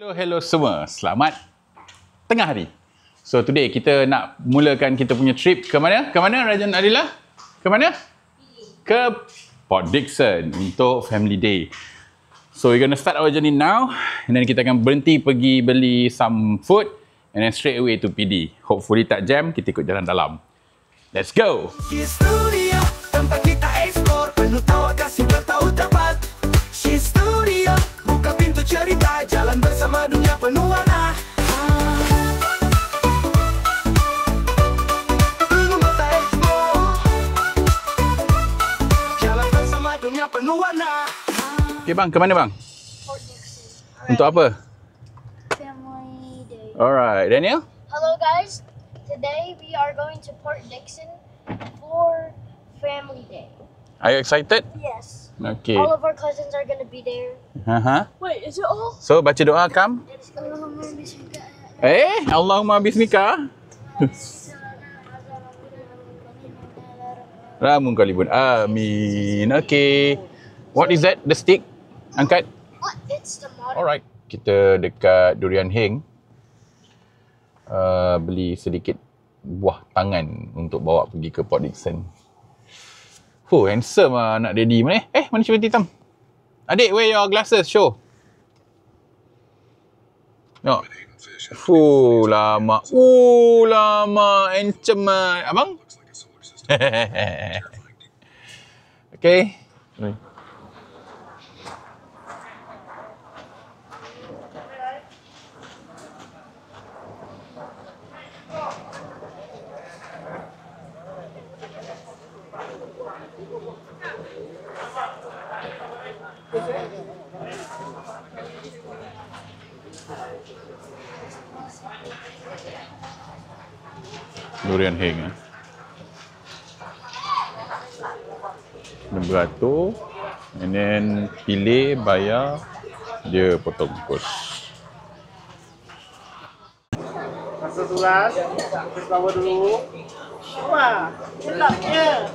Hello semua, selamat tengah hari. So today kita nak mulakan kita punya trip ke mana? Ke mana Rajan Adila? Ke mana? Ke Port Dickson untuk family day. So we're gonna start our journey now and then kita akan berhenti pergi beli some food and then straight away to PD. Hopefully tak jam, kita ikut jalan dalam. Let's go! Studio, tempat kita explore, penuh tawa kasih bertahu dapat. Studio, buka pintu cerita, jalan bersama dunia penuh warna. Tunggu mata explore, jalan bersama dunia penuh warna. Okay bang, ke mana bang? Port Dickson. Untuk apa? Family Day. Alright, Daniel? Hello guys. Today we are going to Port Dickson for Family Day. Are you excited? Yes. Okay. All of our cousins are going to be there. Wait, is it all? So baca doa kam? Allahumma bismika. Ramun kalibun. Amin. Okay. What is that? The stick? Angkat. What? It's the model. Alright. Kita dekat Durian Heng. Beli sedikit buah tangan untuk bawa pergi ke Port Dickson. Handsome lah anak daddy. Mana? Mana cermin hitam? Adik, wear your glasses. Show. No. Lama. Lama. Handsome lah. Abang? Okay. Durian Heng beratur and then pilih, bayar, dia potong kos. Masa tulas, kita bawa dulu. Wah, sedapnya.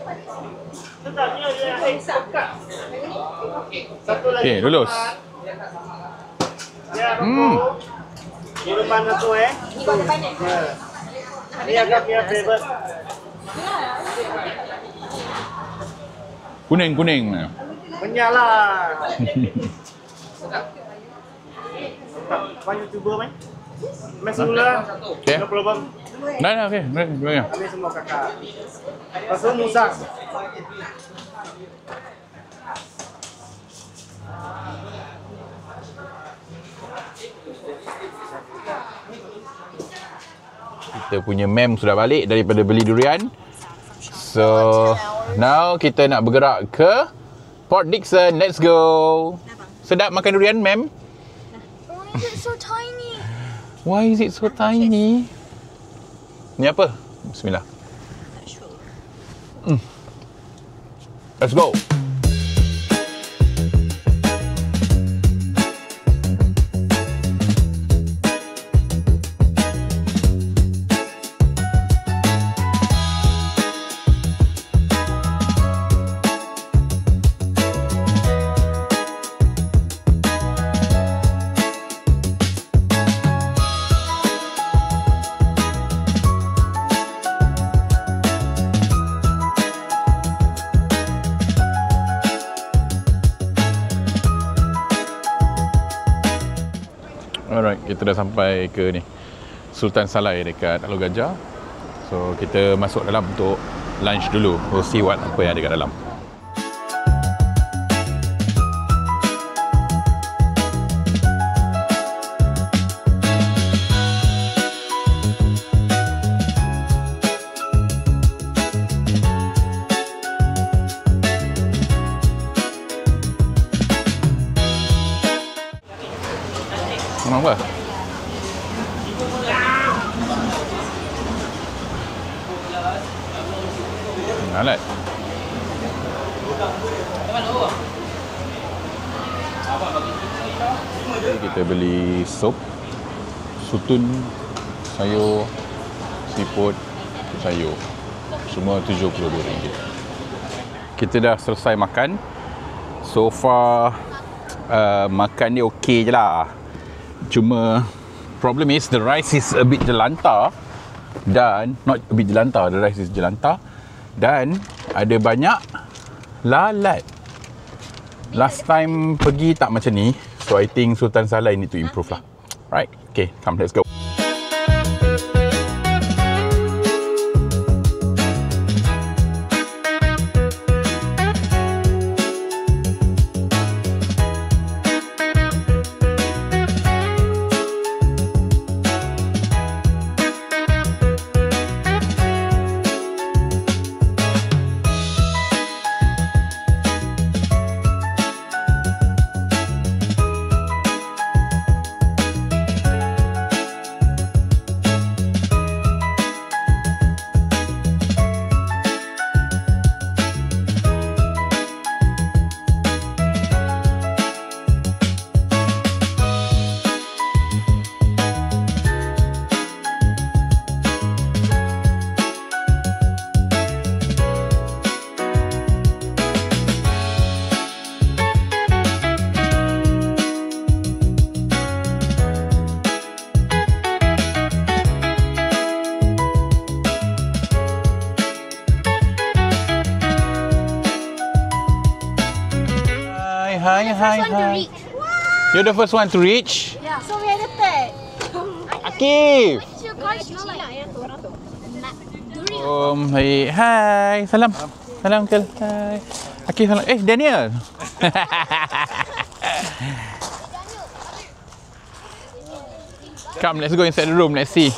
Sedapnya dia pekat. Satu lagi. Okay, lulus. Ya, rokok. Minuman tu Ya. Ini agak punya favorite. Kuning. Menyala. Banyak cuba main. Main semula. Okay. No problem. Nah, okay. Ini semua kakak. Pasal Musa. Kita punya mem sudah balik daripada beli durian. So, now kita nak bergerak ke Port Dickson. Let's go. Sedap makan durian, mem? Why is it so tiny? Why is it so tiny? Ni apa? Bismillah. Let's go. Alright, kita dah sampai ke ni Sultan Salai dekat Alor Gajah. So kita masuk dalam untuk lunch dulu. We'll see apa yang ada kat dalam. Apa? Alat. Kita beli sup, sutun, sayur, seafood, sayur. Semua RM72. Kita dah selesai makan. So far makan dia okey je lah. Cuma problem is the rice is a bit jelantar dan not a bit jelantar, the rice is jelantar dan ada banyak lalat. Last time pergi tak macam ni, so I think Sultan Salai need to improve lah. Right? Okay, come let's go. Hi. You're the first one to reach. Yeah. So we are the third. Akif. What's your car smell like? Hai. Hai. Salam. Salam Uncle. Hai. Akif salam. Daniel. Come, let's go inside the room. Let's see.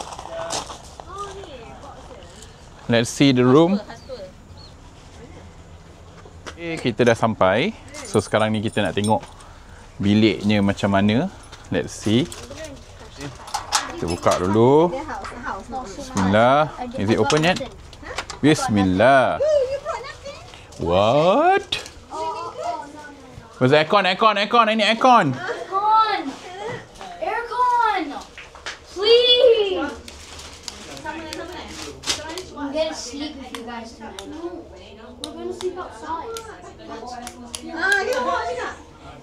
Let's see the room. Okay, kita dah sampai. So sekarang ni kita nak tengok biliknya macam mana. Let's see. Kita buka dulu. Bismillah. Is it open yet? Bismillah. What? Where's the aircon? I need aircon. Aircon! Please! I'm gonna sleep with you guys tonight. No, we're gonna sleep outside.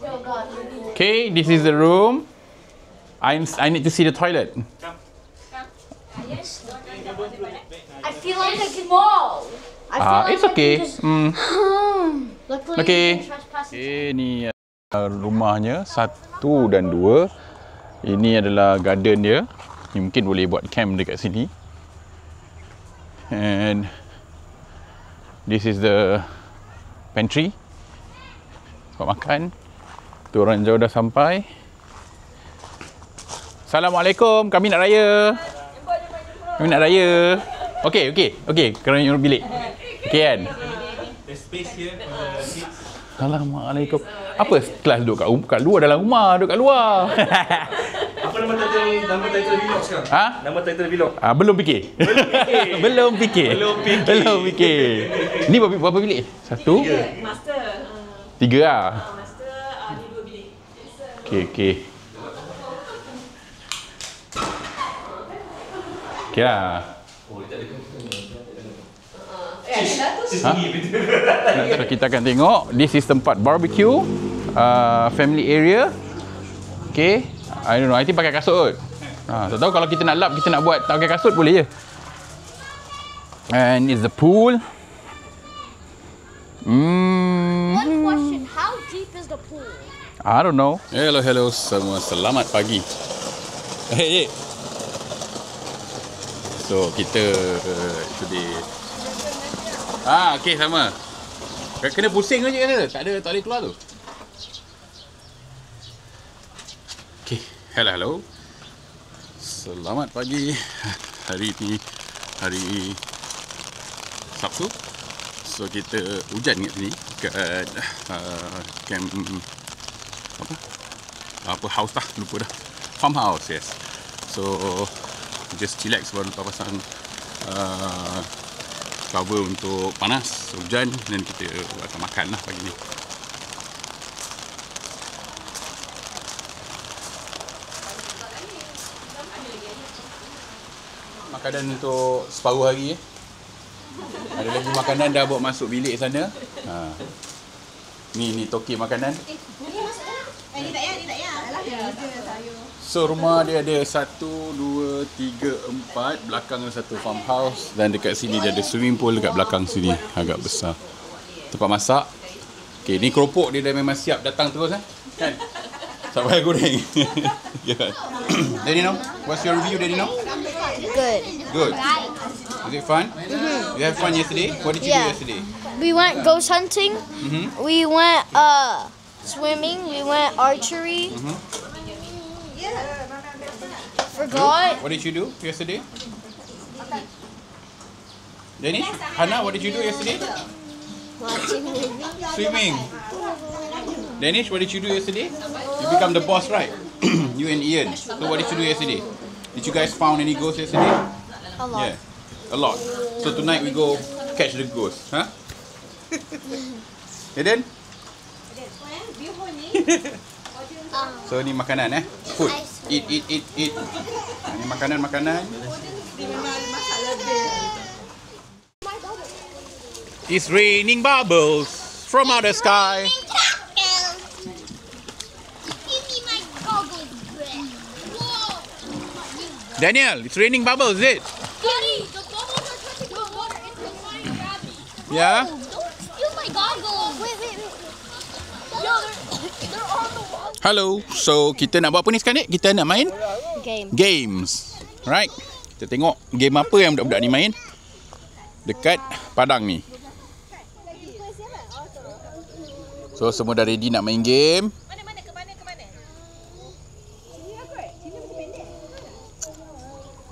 Oh God. Okay, this is the room. I need to see the toilet. I feel like I can fall. It's okay. Luckily, Okay. we can trespass. Okay, ni rumahnya 1 dan 2. Ini adalah garden dia. Ni mungkin boleh buat camp dekat sini. And this is the pantry. Buat makan. Tu orang jauh dah sampai. Assalamualaikum. Kami nak raya. Kami nak raya. Okey. Kerana you bilik. Okey kan? Assalamualaikum. Apa kelas duduk kat luar dalam rumah, duduk kat luar. Apa nama title vlog sekarang? Ha? Nama title vlog. Belum fikir. Belum fikir. Ni berapa bilik? 1? Master. 3 lah. Master ada 2 bilik. Okey. Okey lah. So kita akan tengok. This is tempat barbecue, family area. Okay, I don't know. I think pakai kasut. Tak tahu kalau kita nak lap, kita nak buat tak pakai kasut boleh je. And it's the pool. One question: how deep is the pool? I don't know. Hello semua. Selamat pagi. Hey. So kita today. Okey sama. Kena pusing je kena. Tak boleh keluar tu. Okey. Hello. Selamat pagi. Hari ni hari Sabtu. So kita hujan kat sini kat camp apa house dah lupa dah. Farmhouse, yes. So just chillax baru lepas pasang cover untuk panas hujan dan kita akan makan lah pagi ni. Makanan untuk separuh hari. Ada lagi makanan dah bawa masuk bilik sana. Ni toki makanan. So rumah dia ada 1, 2, 3, 4. Belakang ada satu farmhouse. Dan dekat sini dia ada swimming pool dekat belakang sini. Agak besar. Tempat masak. Okay, ni keropok dia dah memang siap datang terus kan? Sampai goreng. Yeah. Danino, what's your review, Danino? Good. Good. Was it fun? You have fun yesterday? What did you do yesterday? We went ghost hunting. We went swimming. We went archery. Forgot. What did you do yesterday? Danish? Hannah, what did you do yesterday? Watching movies. Swimming. Danish, what did you do yesterday? You become the boss, right? You and Ian. So what did you do yesterday? Did you guys found any ghosts yesterday? A lot. Yeah, a lot. So tonight we go catch the ghost, huh? Eden? So ni makanan food. Eat. Ni makanan. It's raining bubbles from outer sky. Daniel, it's raining bubbles, is it? Daddy, the bubbles are touching the water. It's the flying rabbit. Yeah? Don't steal my goggles. Wait. Yo, they're on the wall. Hello. So, kita nak buat apa ni sekarang ni? Kita nak main Game. games. Right? Kita tengok game apa yang budak-budak ni main dekat padang ni. So, semua dah ready nak main game.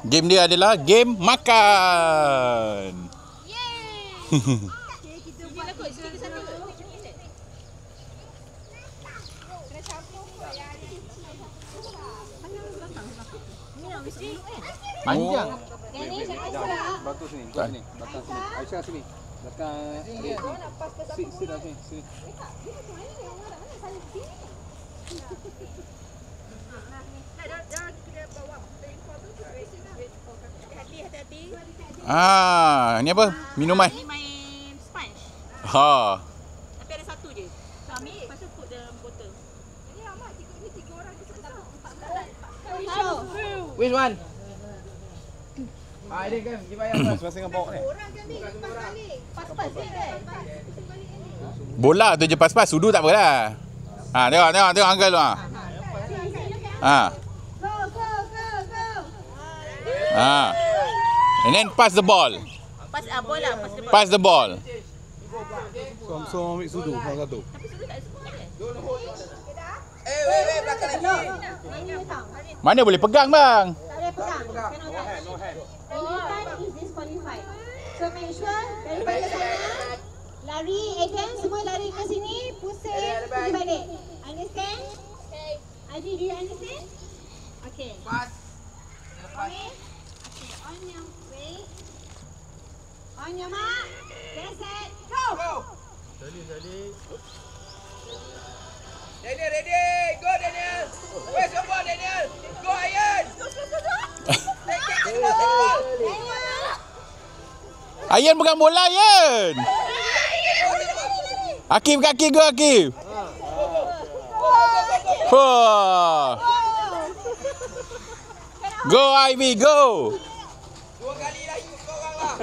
Game dia adalah game makan. Panjang. Batu sini. Belakang sini. Aisyah sini. Belakang ni. Sit dah sini. Ni apa? Minuman. Ni main sponge. Ha. Tapi ada satu je. So ambil, lepas tu put dalam botol. Which one? Ini kan give ayah first masa dengan bawa ni. Bola tu je pas-pas, sudu tak apalah. Tengok uncle tu And then pass the ball. Pas bola, pas the ball. Pass the ball. So ambil sudu salah satu. Wait, belakang lagi. Mana boleh pegang bang? Anytime is disqualified. So make sure daripada sana lari, again semua lari ke sini, pusing, pergi balik. Understand? Okay. Adi, do you understand? Okay. Pass. Okay. On your way. On your mark. Get set. Go. Daniel, ready? Go, Daniel. Where's your ball, Daniel? Go, Ian. Take the ball. Ayan pegang bola, Ayan. Akif, kaki go, Akif. Go, Ivy, go. 2 kali lagi kau orang lah.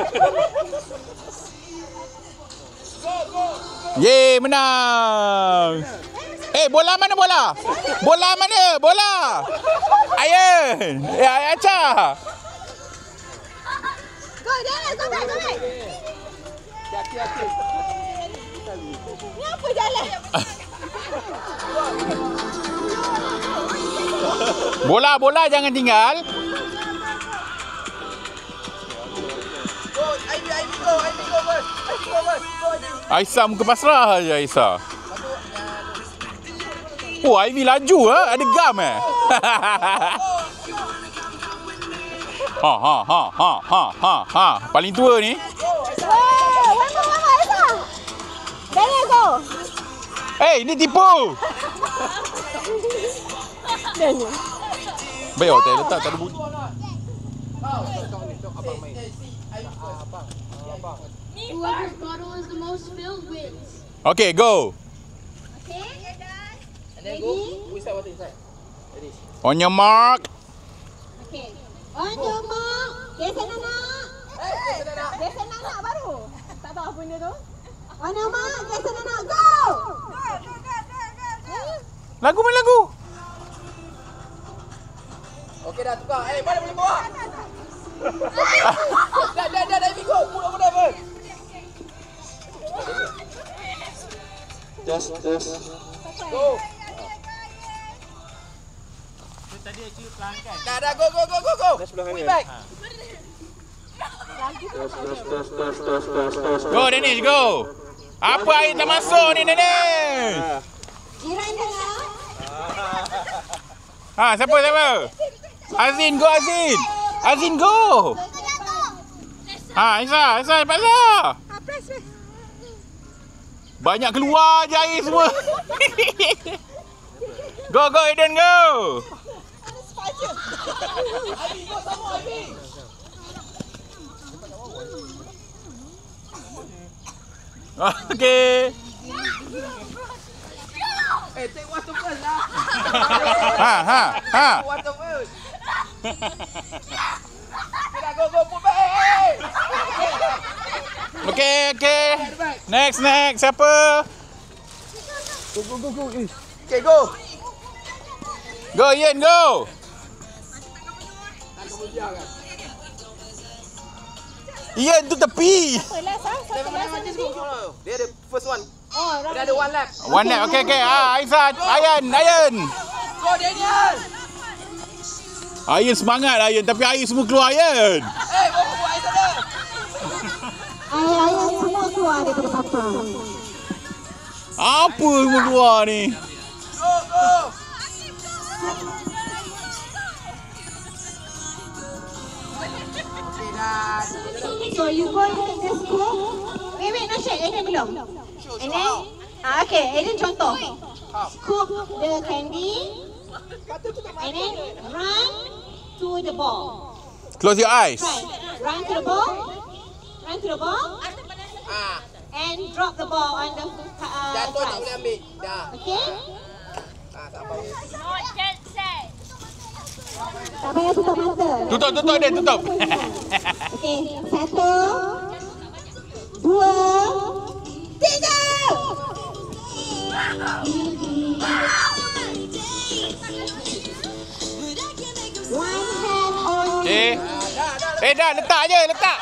Go. Yeay, menang. Bola mana bola? Bola mana? Bola. Ayan. Acha. Go, Daniel, go back. Hati-hati. Ni apa jalan? Bola jangan tinggal. Go, Ivy go first. Aisyah muka pasrah aja Aisyah. Oh, Ivy laju ada gam Ha. Paling tua ni. One more, Aisyah. Daniel, go. Ini tipu. Daniel. Baik hotel letak tak ada bunyi. Whoever's bottle is the most filled wins. Okay, go. Okay. On your mark. Okay. On your mark. Geser anak. Geser anak baru. Tak tahu apa benda tu. On your mark. Geser anak. Go. Lagu main lagu. Okey dah tukar. Mana boleh bawa? Dah Vigo. Mudah pun. Just. Go. Tadi Acik pelan kan? Dah go. Dah sebelah kanan. Back. Go Danish, go. Apa air tak masuk ni Danish? Jiran tengah. Siapa? Azin, go Azin. Azin, go. Aisyah, pasal. Banyak keluar je air semua. Go Aiden, go. Okay. Take water first lah. Water first. Go, put back. Okay. Next. Siapa? Go. Okay, go. Go Ian, go. Ian tu tepi. Dia ada first one. Oh, Dia ada one lap. One lap. Okay. Aisyah, Ayan. Go Daniel. Ayan semangat Ayan, tapi air semua keluar Ayan. Bawa buat air sana. Air semua keluar daripada papa. Apa semua keluar ni? Go. Okay dah. So you go and take the scoop. Wait, no shake. Aiden belum. And then, okay, Aiden contoh. Scoop the candy. And then run to the ball. Close your eyes. Right. Run to the ball. And drop the ball on the Jatuh tak boleh ambil. Dah. Okay? Tak apa. Not get set. Tak payah tutup mata. Tutup dia, tutup. Okay, 1, 2, 3. One hand on. Okay. Dah, letak je. Dah.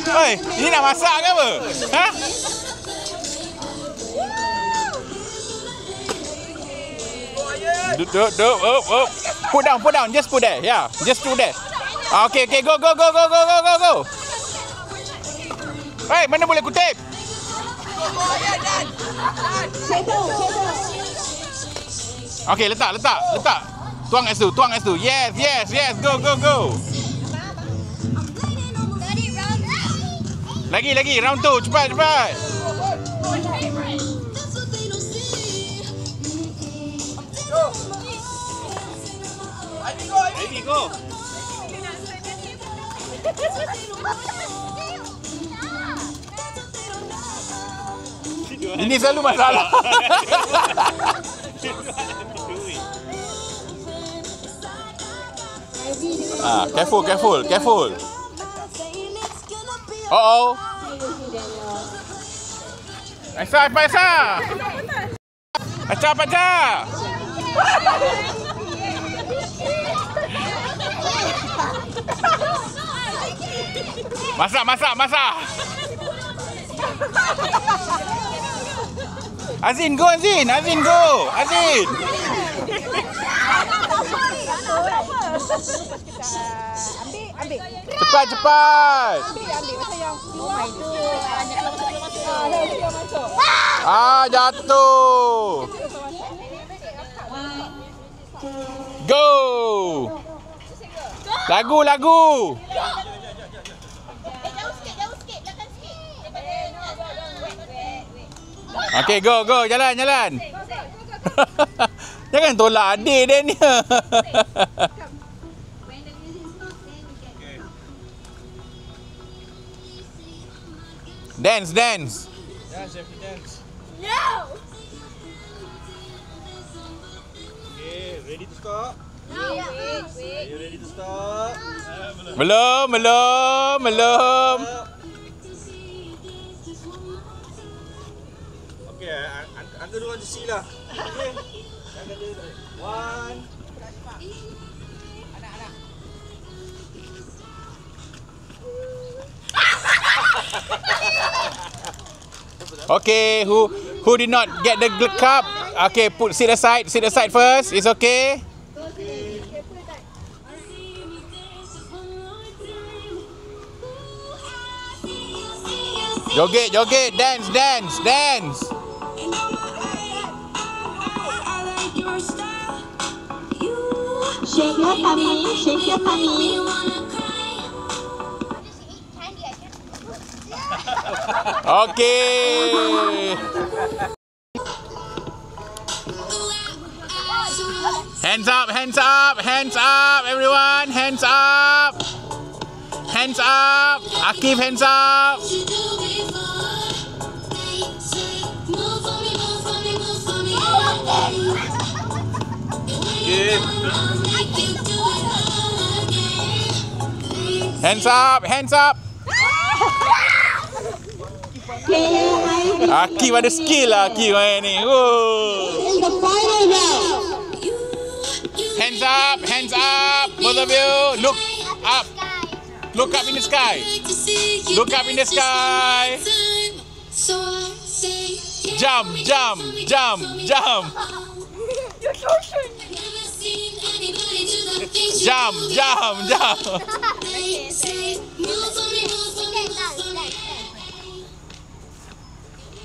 Oi, ini nak masak ke apa? Duduk. Put down. Just put there. Yeah, just put there. Okay. Go. Hey, mana boleh kutip? Okay, letak. Tuang kat situ. Yes. Go. Lagi, round 2. Cepat. Ivy, go. Ini selalu masalah. Careful. Oh. Aisyah. Pecah. Masak. Azin, go. Ambil. Cepat. Jatuh. Go. Lagu. Jauh sikit. Belakang sikit. Okay, go. Jalan. Jangan tolak adik Daniel. When the music stops, then we get Dance, dance. Dance, have to dance. No! Okay, ready to stop? No, wait. Are you ready to stop? Belum. Okay, Anda dua on the sea lah. Okay. Anda dua. One. Okay, who did not get the cup? Okay, sit aside first. It's okay. Joget, dance. Shake your tummy. Just eat candy, I guess. Okay. Hands up, everyone. Hands up. Akif, hands up. Okay. Hands up. Akif ada skill lah Akif main ni. In the final round. Hands up, both of you. Look up in the sky. Jump.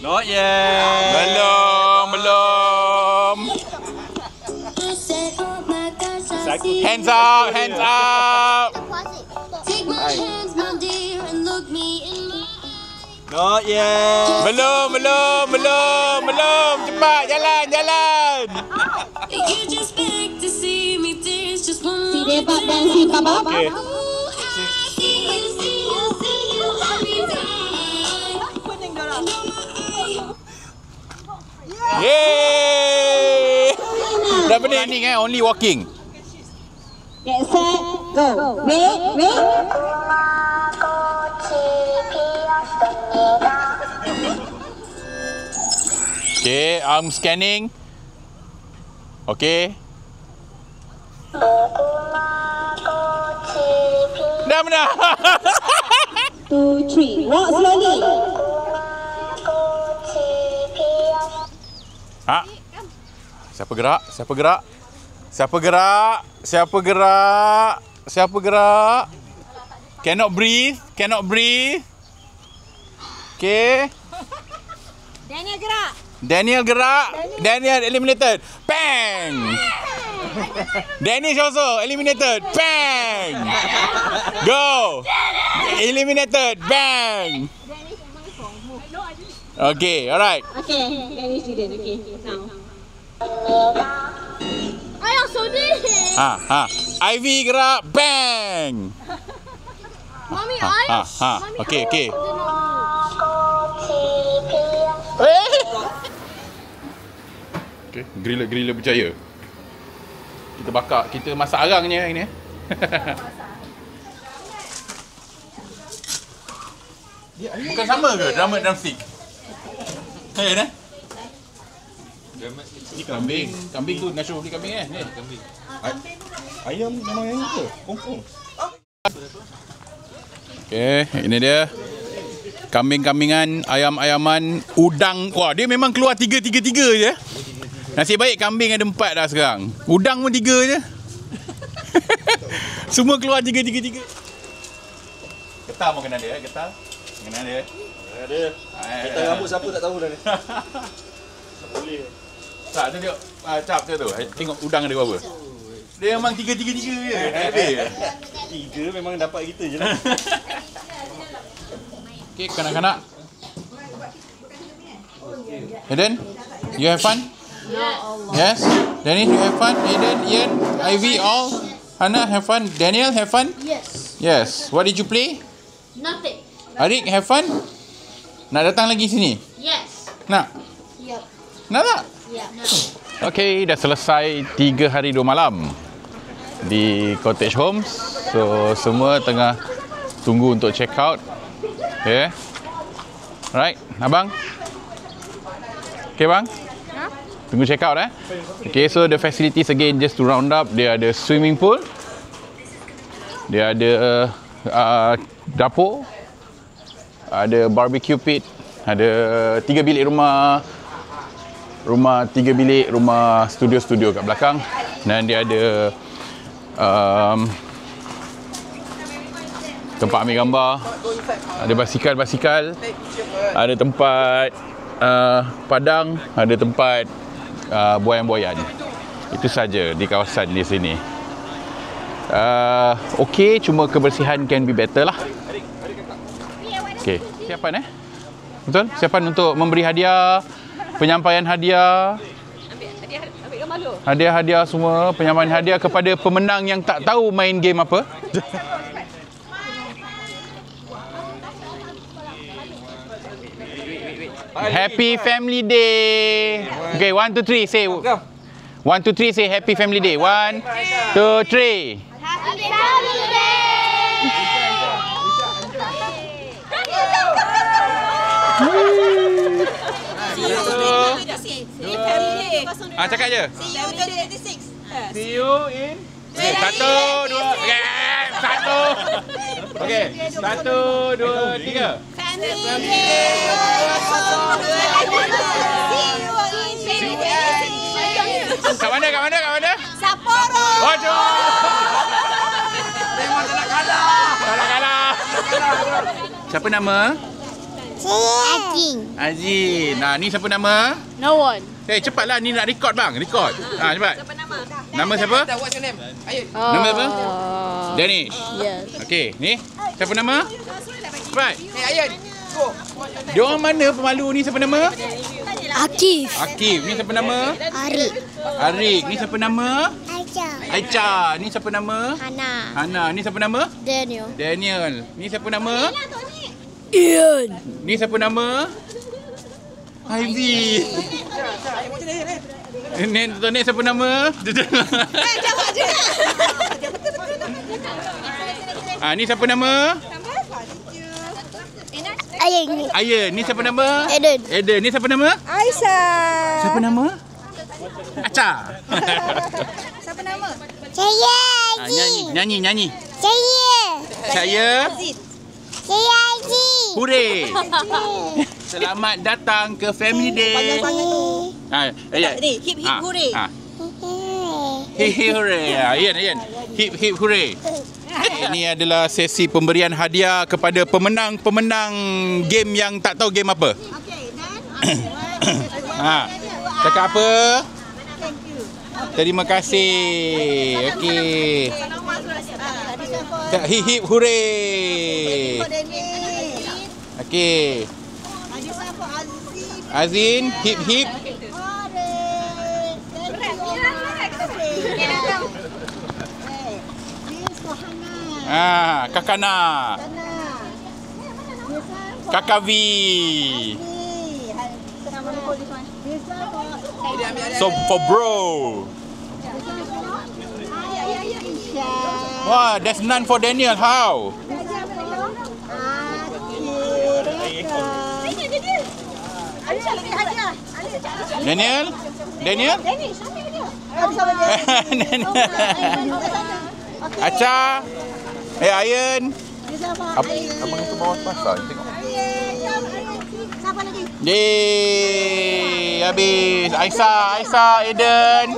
Not yet. Belum. Hands up. Not yet. Belum. Cepat, jalan. See they pop dancing, Papa. Okay. Yeay! Dah berani only walking. Get set, go. Wait. Okay, I'm scanning. Okay. Dah menang. 2, 3. Walk slowly. Ha? Siapa gerak? Cannot breathe. Okay. Daniel gerak. Daniel eliminated. Bang! Danish also eliminated. Bang! Go! Eliminated. Bang! Okay, alright. Okay, Danish didn't. Okay, now. I also did it. Ivy gerak. Bang! Mommy, I. Okay. Okay, griller berjaya. Kita masak arangnya ini. Bukan sama ke drumstick? Ni kambing tu Nashu beli kambing ni. Ayam memang yang ke? Confirm. Okay, ini dia. Kambing-kambingan, ayam-ayaman, udang. Wah, dia memang keluar 3 je. Nasib baik kambing ada 4 dah sekarang. Udang pun 3 je. Semua keluar 3. Getah mau kena dia, getah. Kena dia. Ada. Kita rambut siapa tak tahu dah ni. Boleh. Tak, tengok. Cap tu. Tengok udang ada berapa. Dia memang 3 je. Ada. 3 memang dapat kita je lah. Okay, kanak-kanak. Eden, you have fun? Ya Allah. Yes? Danny, you have fun? Aiden, Ian, Ivy, all? Hannah, have fun? Daniel, have fun? Yes. Yes. What did you play? Nothing. Arik, have fun? Nak datang lagi sini? Yes. Nak? Yep. Nak tak? Yeah. Okay, dah selesai 3 hari 2 malam di Cottage Homes. So, semua tengah tunggu untuk check out. Okay. Alright, abang? Okay, bang? Tunggu check out Okay, so the facilities again, just to round up, dia ada swimming pool. Dia ada dapur. Ada barbecue pit. Ada 3 bilik rumah 3 bilik rumah studio-studio kat belakang. Dan dia ada tempat ambil gambar. Ada basikal-basikal. Ada tempat padang. Ada tempat buayan-buayan. Itu saja di kawasan di sini. Okey, cuma kebersihan can be better lah. Okey, siapan betul? Siapan untuk memberi hadiah, penyampaian hadiah. Ambil gambar dulu. Hadiah-hadiah semua, penyampaian hadiah kepada pemenang yang tak tahu main game apa. Happy Family Day. Okay, 1, 2, 3 say. 1, 2, 3 say Happy Family Day. 1, 2, 3. Happy Family Day! Cakap je. See you 2026. See you in 1, 2, 1. Okay, 1, 2, 3. Kat mana? Sapporo. Oh, memang tak nak kalah. Siapa nama? Azin. Nah, ni siapa nama? No one. Cepatlah, ni nak record bang. Record. Cepat. Nama siapa? What's your name? Ayun. Nama apa? Danish. Yes. Okey, ni siapa nama? Cepat. Ayun. Go. Dia orang mana pemalu ni, siapa nama? Akif. Akif. Ni siapa nama? Arik. Ni siapa nama? Aicha. Ni siapa nama? Hana. Ni siapa nama? Daniel. Ni siapa nama? Ian. Ni siapa nama? Ivy. Ni siapa nama? Jawab juga. Ni siapa nama? Ayah. Ni siapa nama? Eden. Ni siapa nama? Aisyah. Siapa nama? Acha. Siapa nama? Nyanyi. Saya Hooray. Selamat datang ke Family Day. Ni, hip hip hooray. Hip hip hooray. Ian. Hip hip hooray. Ini adalah sesi pemberian hadiah kepada pemenang-pemenang game yang tak tahu game apa. Cakap apa? Terima kasih. Okey. Hip hip hooray. Okey. Azin, hip hip. Kakana. Kakak V. So for bro. Wah, there's none for Daniel. How? Daniel? Acha? Ayan? Abang itu bawa pasal. Tengok. Siapa lagi? Yeay, habis. Aisyah, Aiden.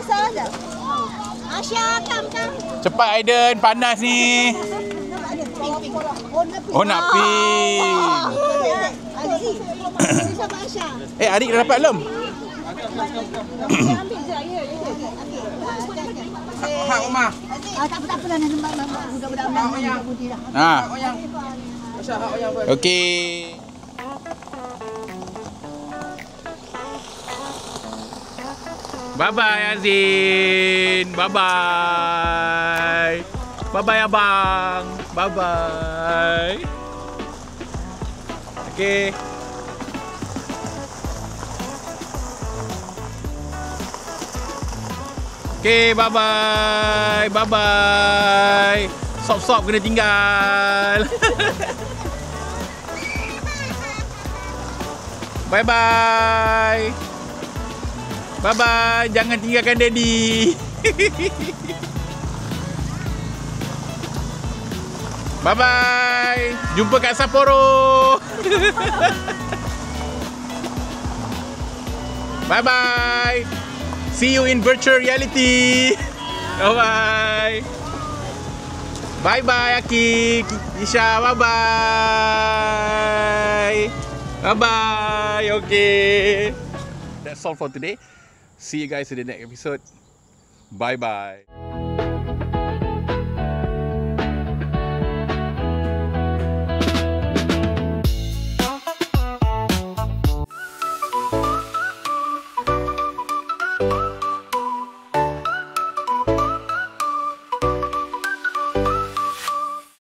Asya, kam. Cepat Aiden, panas ni. Oh, nak pink. Aziz. Siapa Asya? Adik dah dapat belum? Hak Omar. Tak apa dah budak-budak putih dah. Aisyah, hak Oyang. Okey. Bye-bye Azin. Bye-bye. Bye-bye abang. Bye-bye. Okay. Okay, bye-bye. Bye-bye. Sop-sop kena tinggal. Bye-bye. Bye-bye. Jangan tinggalkan daddy. Bye-bye. Jumpa kat Sapporo. Bye-bye. See you in virtual reality. Bye-bye. Bye-bye Aki. Isha, bye-bye. Bye-bye. Okay. That's all for today. See you guys in the next episode. Bye-bye.